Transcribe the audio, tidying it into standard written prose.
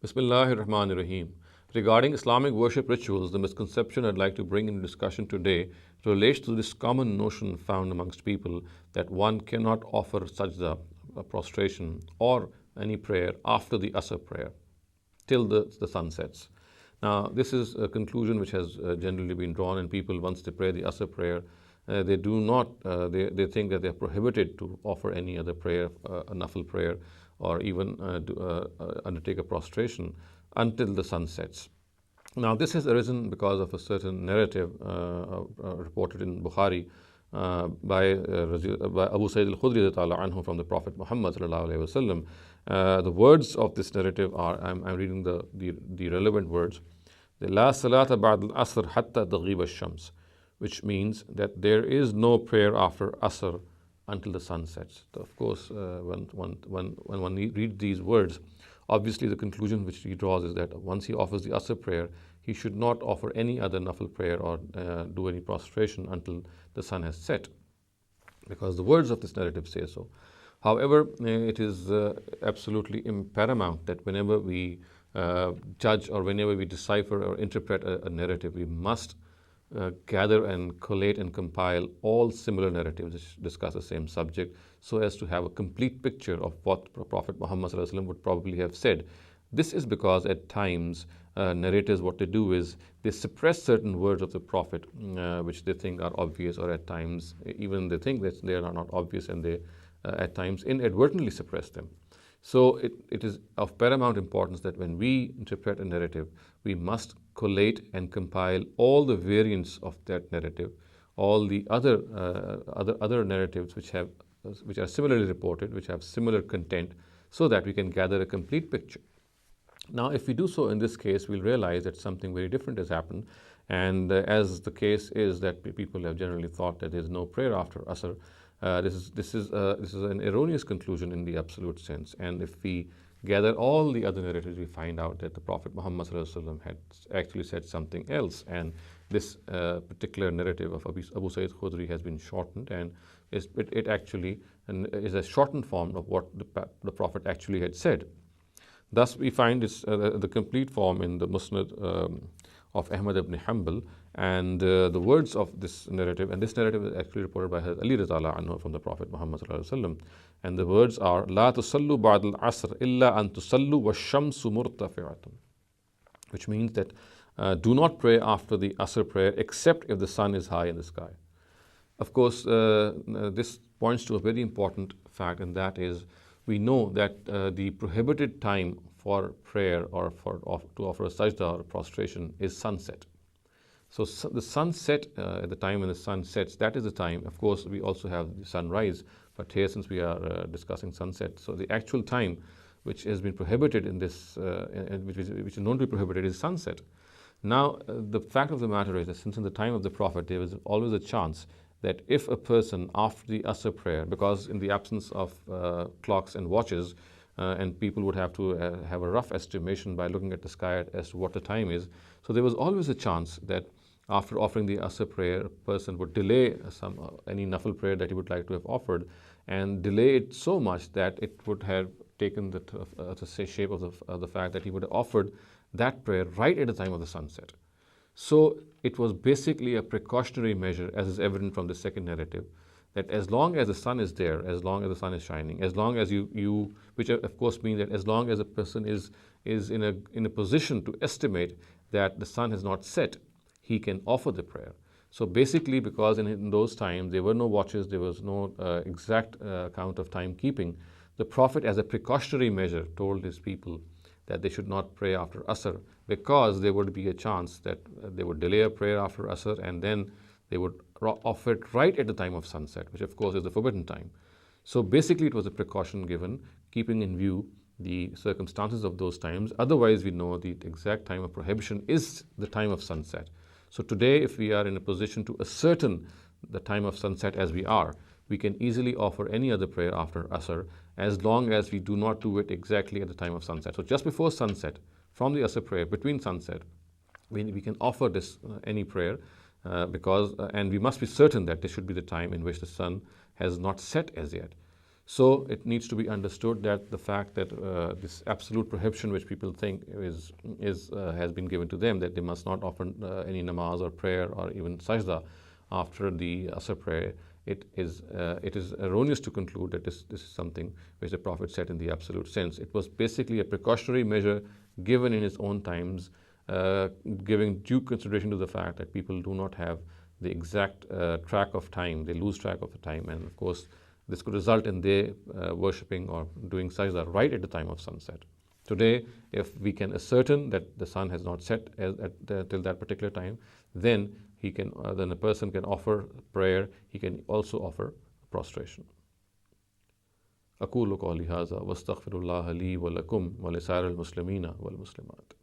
Bismillahir Rahmanir Rahim. Regarding Islamic worship rituals, the misconception I'd like to bring into discussion today relates to this common notion found amongst people that one cannot offer sajda, prostration, or any prayer after the Asr prayer till the sun sets. Now, this is a conclusion which has generally been drawn in people once they pray the Asr prayer. They do not, they think that they're prohibited to offer any other prayer, a nafil prayer, or even undertake a prostration until the sun sets. Now, this has arisen because of a certain narrative reported in Bukhari by Abu Sayyid al-Khudri anhu from the Prophet Muhammad sallallahu alaihi wasallam. The words of this narrative are, I'm reading the relevant words, La salata ba'd al-asr hatta taghiba ash-shams, which means that there is no prayer after Asr until the sun sets. So of course, when one reads these words, obviously the conclusion which he draws is that once he offers the Asr prayer, he should not offer any other nafil prayer or do any prostration until the sun has set, because the words of this narrative say so. However, it is absolutely paramount that whenever we judge or whenever we decipher or interpret a narrative, we must gather and collate and compile all similar narratives which discuss the same subject, so as to have a complete picture of what Prophet Muhammad would probably have said. This is because at times narrators, what they do is they suppress certain words of the Prophet which they think are obvious, or at times even they think that they are not obvious, and they at times inadvertently suppress them. So it is of paramount importance that when we interpret a narrative, we must collate and compile all the variants of that narrative, all the other narratives which are similarly reported, which have similar content, so that we can gather a complete picture. Now, if we do so in this case, we'll realize that something very different has happened. And as the case is that people have generally thought that there is no prayer after Asr, this is an erroneous conclusion in the absolute sense. And if we gather all the other narratives, we find out that the Prophet Muhammad had actually said something else. And this particular narrative of Abu Sayyid Khudri has been shortened, and it actually is a shortened form of what the Prophet actually had said. Thus, we find this, the complete form in the Musnad of Ahmad ibn Hanbal, and the words of this narrative, and this narrative is actually reported by Ali radhiyallahu anhu from the Prophet Muhammad, and the words are, La tusallu ba'd al-asr illa an tusallu wa shamsu murtafi'atun, which means that do not pray after the Asr prayer except if the sun is high in the sky. Of course, this points to a very important fact, and that is, we know that the prohibited time for prayer or to offer a sajda or a prostration is sunset. So the sunset, at the time when the sun sets, that is the time. Of course, we also have the sunrise, but here, since we are discussing sunset, so the actual time which has been prohibited in this, which is known to be prohibited, is sunset. Now, the fact of the matter is that since in the time of the Prophet, there was always a chance that if a person after the Asr prayer, because in the absence of clocks and watches, and people would have to have a rough estimation by looking at the sky as to what the time is, so there was always a chance that after offering the Asr prayer, a person would delay any nafil prayer that he would like to have offered, and delay it so much that it would have taken the shape of the fact that he would have offered that prayer right at the time of the sunset. So it was basically a precautionary measure, as is evident from the second narrative, that as long as the sun is there, as long as the sun is shining, as long as you which of course means that as long as a person is in a position to estimate that the sun has not set, he can offer the prayer. So basically, because in those times there were no watches, there was no exact count of timekeeping, the Prophet, as a precautionary measure, told his people that they should not pray after Asr, because there would be a chance that they would delay a prayer after Asr, and then they would offer it right at the time of sunset, which of course is the forbidden time. So basically, it was a precaution given, keeping in view the circumstances of those times. Otherwise, we know the exact time of prohibition is the time of sunset. So today, if we are in a position to ascertain the time of sunset as we are, we can easily offer any other prayer after Asr, as long as we do not do it exactly at the time of sunset. So just before sunset, from the Asr prayer, between sunset, we can offer this any prayer, and we must be certain that this should be the time in which the sun has not set as yet. So it needs to be understood that the fact that this absolute prohibition, which people think has been given to them, that they must not offer any namaz or prayer or even sajda after the Asr prayer, it is erroneous to conclude that this is something which the Prophet said in the absolute sense. It was basically a precautionary measure given in his own times, giving due consideration to the fact that people do not have the exact track of time. They lose track of the time, and of course this could result in their worshipping or doing sajda right at the time of sunset. Today, if we can ascertain that the sun has not set till that particular time, then then a person can offer prayer. He can also offer prostration. أقول قولي هذا واستغفر الله لي ولكم ولسائر المسلمين والمسلمات.